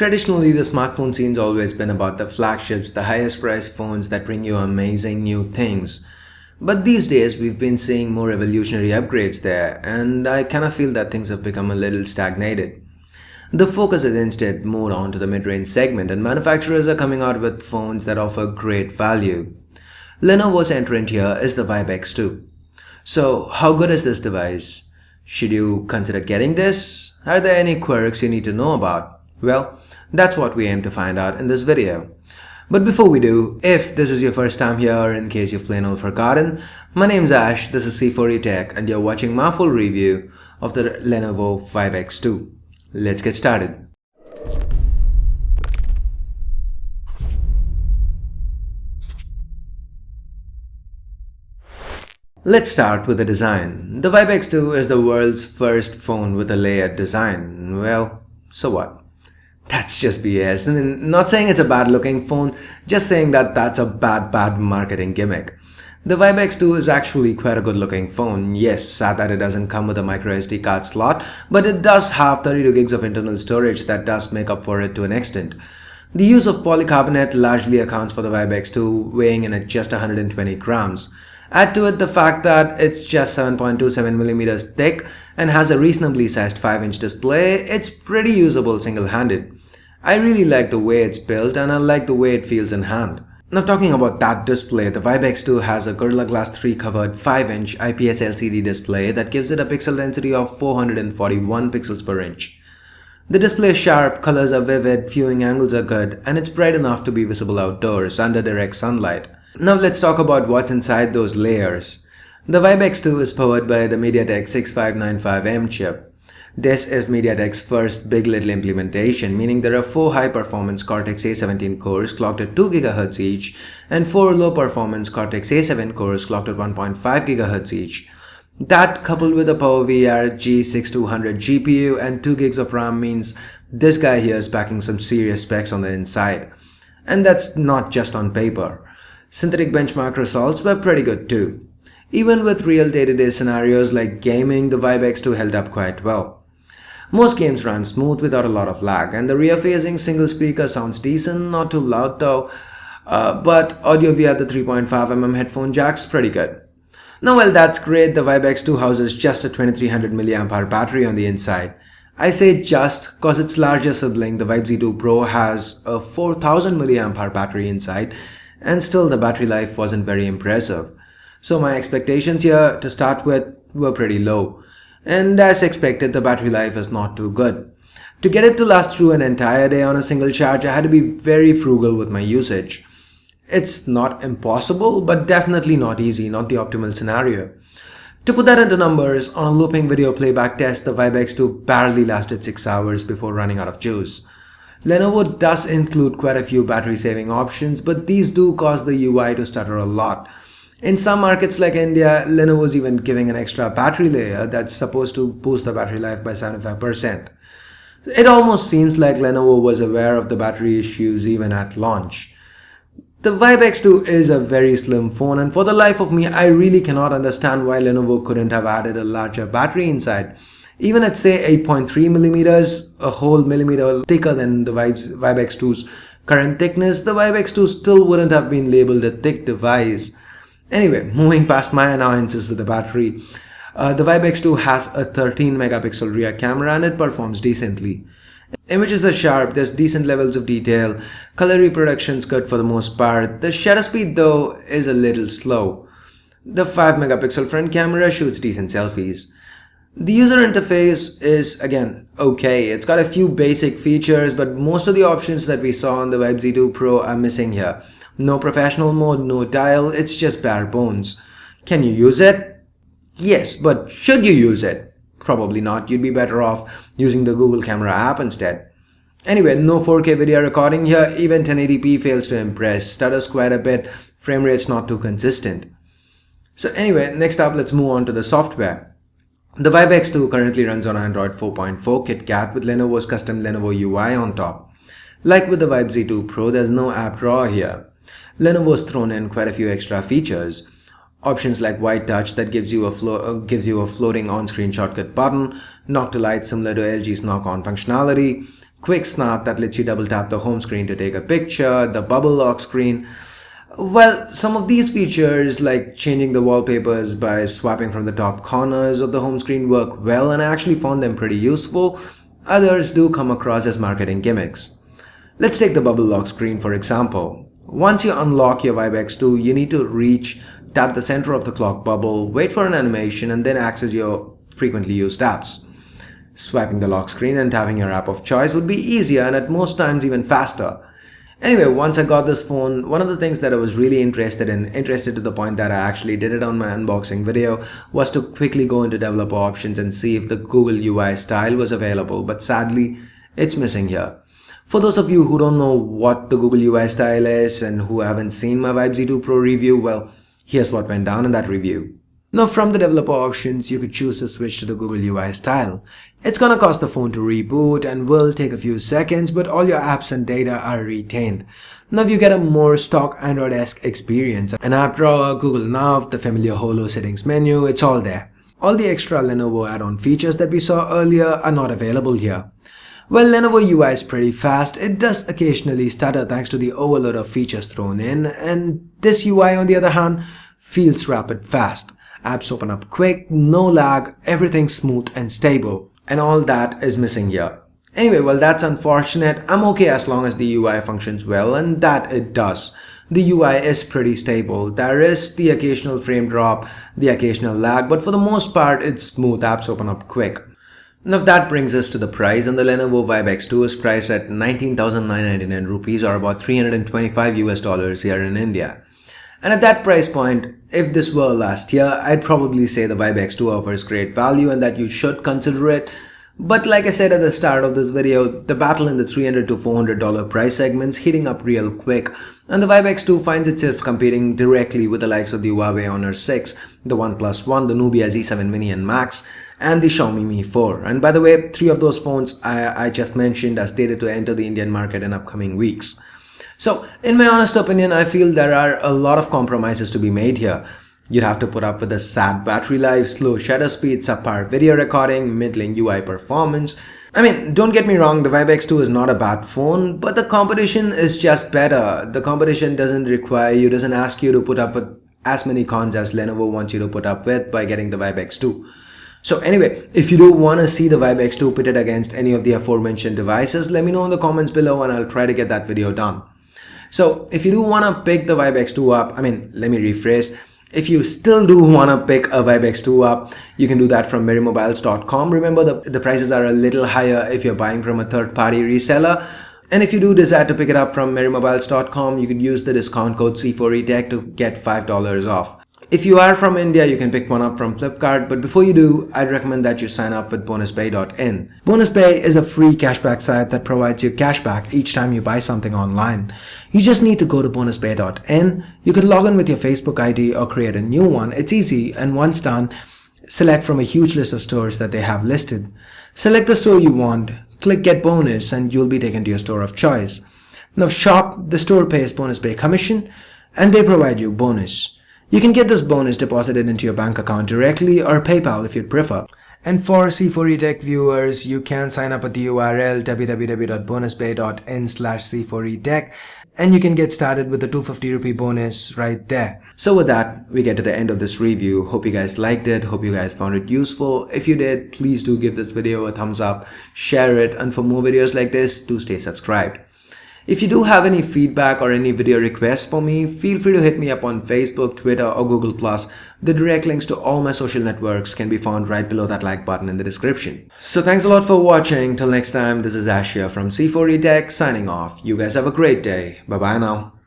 Traditionally, the smartphone scene's always been about the flagships, the highest priced phones that bring you amazing new things. But these days, we've been seeing more revolutionary upgrades there, and I kinda feel that things have become a little stagnated. The focus is instead more onto the mid-range segment, and manufacturers are coming out with phones that offer great value. Lenovo's entrant here is the Vibe X2. So, how good is this device? Should you consider getting this? Are there any quirks you need to know about? Well, that's what we aim to find out in this video. But before we do, if this is your first time here or in case you've plain old forgotten, my name's Ash, this is C4E Tech, and you're watching my full review of the Lenovo Vibe X2. Let's get started. Let's start with the design. The Vibe X2 is the world's first phone with a layered design. Well, so what? That's just BS. And not saying it's a bad looking phone, just saying that that's a bad marketing gimmick. The Vibe X2 is actually quite a good looking phone. Yes, sad that it doesn't come with a microSD card slot, but it does have 32 gigs of internal storage that does make up for it to an extent. The use of polycarbonate largely accounts for the Vibe X2 weighing in at just 120 grams. Add to it the fact that it's just 7.27mm thick and has a reasonably sized 5-inch display, it's pretty usable single-handed. I really like the way it's built and I like the way it feels in hand. Now talking about that display, the Vibe X2 has a Gorilla Glass 3 covered 5-inch IPS LCD display that gives it a pixel density of 441 pixels per inch. The display is sharp, colors are vivid, viewing angles are good, and it's bright enough to be visible outdoors under direct sunlight. Now let's talk about what's inside those layers. The Vibe X2 is powered by the Mediatek 6595m chip. This is Mediatek's first big little implementation, meaning there are 4 high-performance Cortex-A17 cores clocked at 2 GHz each and 4 low-performance Cortex-A7 cores clocked at 1.5 GHz each. That, coupled with a PowerVR G600 GPU and 2 gigs of RAM, means this guy here is packing some serious specs on the inside. And that's not just on paper. Synthetic benchmark results were pretty good too. Even with real day-to-day scenarios like gaming, the Vibe X2 held up quite well. Most games run smooth without a lot of lag, and the rear-facing single speaker sounds decent, not too loud though, but audio via the 3.5mm headphone jack's pretty good. Now well, that's great, the Vibe X2 houses just a 2300 mAh battery on the inside. I say just cause its larger sibling, the Vibe Z2 Pro, has a 4000 mAh battery inside, and still the battery life wasn't very impressive. So my expectations here to start with were pretty low, and as expected the battery life is not too good. To get it to last through an entire day on a single charge, I had to be very frugal with my usage. It's not impossible, but definitely not easy, not the optimal scenario. To put that into numbers, on a looping video playback test, the Vibe X2 barely lasted 6 hours before running out of juice. Lenovo does include quite a few battery saving options, but these do cause the UI to stutter a lot. In some markets like India, Lenovo is even giving an extra battery layer that's supposed to boost the battery life by 75%. It almost seems like Lenovo was aware of the battery issues even at launch. The Vibe X2 is a very slim phone, and for the life of me, I really cannot understand why Lenovo couldn't have added a larger battery inside. Even at say 8.3mm, a whole millimeter thicker than the Vibe X2's current thickness, the Vibe X2 still wouldn't have been labeled a thick device. Anyway, moving past my annoyances with the battery, the Vibe X2 has a 13 megapixel rear camera and it performs decently. Images are sharp, there's decent levels of detail, color reproduction's good for the most part. The shutter speed though is a little slow. The 5 megapixel front camera shoots decent selfies. The user interface is again okay. It's got a few basic features, but most of the options that we saw on the Vibe Z2 Pro are missing here. No professional mode, no dial, it's just bare bones. Can you use it? Yes, but should you use it? Probably not. You'd be better off using the Google Camera app instead. Anyway, no 4K video recording here, even 1080p fails to impress, stutters quite a bit, frame rate's not too consistent. So anyway, next up let's move on to the software. The Vibe X2 currently runs on Android 4.4 KitKat with Lenovo's custom Lenovo UI on top. Like with the Vibe Z2 Pro, there's no app drawer here. Lenovo's thrown in quite a few extra features. Options like White Touch that gives you a floating on-screen shortcut button, Knock to Light similar to LG's Knock On functionality, quick snap that lets you double tap the home screen to take a picture, the bubble lock screen. Well, some of these features like changing the wallpapers by swapping from the top corners of the home screen work well, and I actually found them pretty useful. Others do come across as marketing gimmicks. Let's take the bubble lock screen for example. Once you unlock your Vibe X2, you need to tap the center of the clock bubble, wait for an animation, and then access your frequently used apps. Swiping the lock screen and tapping your app of choice would be easier and at most times even faster. Anyway, once I got this phone, one of the things that I was really interested to the point that I actually did it on my unboxing video, was to quickly go into developer options and see if the Google UI style was available, but sadly, it's missing here. For those of you who don't know what the Google UI style is and who haven't seen my Vibe Z2 Pro review, well, here's what went down in that review. Now from the developer options, you could choose to switch to the Google UI style. It's gonna cost the phone to reboot and will take a few seconds, but all your apps and data are retained. Now you get a more stock Android-esque experience. An app drawer, Google Nav, the familiar Holo settings menu, it's all there. All the extra Lenovo add-on features that we saw earlier are not available here. Well, Lenovo UI is pretty fast. It does occasionally stutter thanks to the overload of features thrown in, and this UI on the other hand feels rapid fast. Apps open up quick, no lag, everything's smooth and stable. And all that is missing here. Anyway, well, that's unfortunate. I'm okay as long as the UI functions well, and that it does. The UI is pretty stable. There is the occasional frame drop, the occasional lag, but for the most part, it's smooth. Apps open up quick. Now that brings us to the price, and the Lenovo Vibe X2 is priced at 19,999 rupees or about $325 here in India. And at that price point, if this were last year, I'd probably say the Vibe X2 offers great value and that you should consider it. But like I said at the start of this video, the battle in the $300 to $400 price segments heating up real quick, and the Vibe X2 finds itself competing directly with the likes of the Huawei Honor 6, the OnePlus One, the Nubia Z7 Mini and Max, and the Xiaomi Mi 4. And by the way, 3 of those phones I just mentioned are slated to enter the Indian market in upcoming weeks. So, in my honest opinion, I feel there are a lot of compromises to be made here. You'd have to put up with a sad battery life, slow shutter speed, subpar video recording, middling UI performance. I mean, don't get me wrong, the Vibe X2 is not a bad phone, but the competition is just better. The competition doesn't ask you to put up with as many cons as Lenovo wants you to put up with by getting the Vibe X2. So anyway, if you do want to see the Vibe X2 pitted against any of the aforementioned devices, let me know in the comments below and I'll try to get that video done. So if you do want to pick the Vibe X2 up, let me rephrase. If you still do want to pick a Vibe X2 up, you can do that from merrymobiles.com. Remember, the prices are a little higher if you're buying from a third-party reseller. And if you do decide to pick it up from merrymobiles.com, you can use the discount code C4ETech to get $5 off. If you are from India, you can pick one up from Flipkart, but before you do, I'd recommend that you sign up with bonuspay.in. Bonuspay is a free cashback site that provides you cashback each time you buy something online. You just need to go to bonuspay.in. You can log in with your Facebook ID or create a new one. It's easy, and once done, select from a huge list of stores that they have listed. Select the store you want, click Get Bonus, and you'll be taken to your store of choice. Now shop, the store pays Bonuspay commission, and they provide you bonus. You can get this bonus deposited into your bank account directly or PayPal if you'd prefer. And for C4ETech viewers, you can sign up at the URL www.bonuspay.in/C4ETech and you can get started with the 250 rupee bonus right there. So with that, we get to the end of this review. Hope you guys liked it. Hope you guys found it useful. If you did, please do give this video a thumbs up, share it, and for more videos like this, do stay subscribed. If you do have any feedback or any video requests for me, feel free to hit me up on Facebook, Twitter, or Google+. The direct links to all my social networks can be found right below that like button in the description. So thanks a lot for watching. Till next time, this is Ash here from C4ETech signing off. You guys have a great day. Bye bye now.